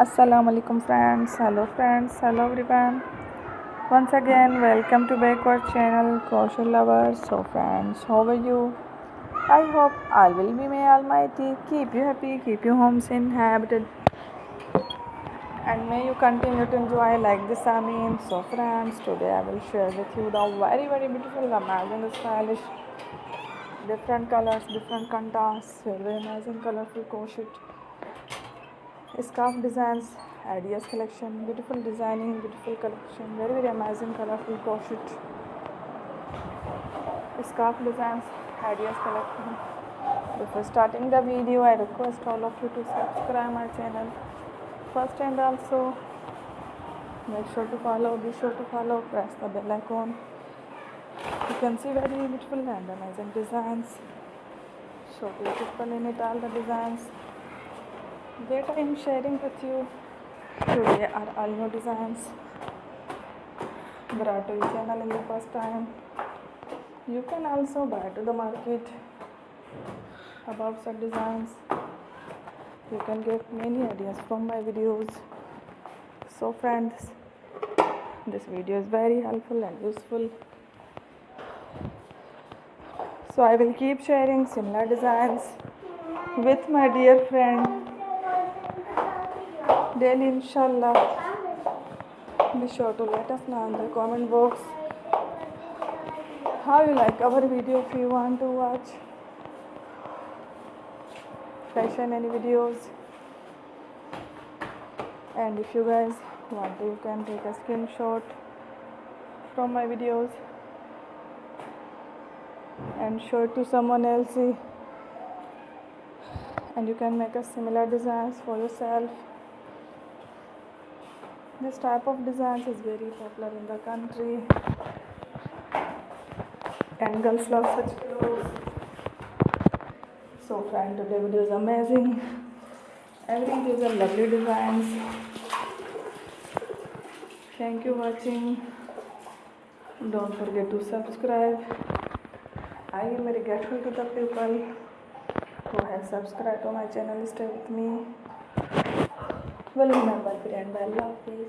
Assalamu alaikum friends, hello everyone. Once again, welcome to backward channel Crochet lovers. So friends, how are you? I hope all will be may almighty keep you happy, keep you homes inhabited, and may you continue to enjoy like this. So friends, today I will share with you the very beautiful, amazing, stylish, different colors, different contrasts, very amazing colorful crochet scarf designs, ideas collection, beautiful designing, beautiful collection, very amazing colorful crochet scarf designs, ideas collection. Before starting the video, I request all of you to subscribe my channel first, and also be sure to follow, press the bell icon. You can see very beautiful and amazing designs, so beautiful in it all the designs that I am sharing with you today are all new designs brought to your channel in the first time. You can also buy to the market about such designs. You can get many ideas from my videos. So friends, this video is very helpful and useful. So I will keep sharing similar designs with my dear friend daily, inshallah. Be sure to let us know in the comment box how you like our video. If you want to watch fashion any videos, and if you guys want to, you can take a screenshot from my videos and show it to someone else, and you can make a similar designs for yourself. This type of designs is very popular in the country, and girls love such clothes. So friend, today video is amazing. Everything is a lovely designs. Thank you watching. Don't forget to subscribe. I am very grateful to the people who have subscribed to my channel. Stay with me. Well, remember, friend, I love this.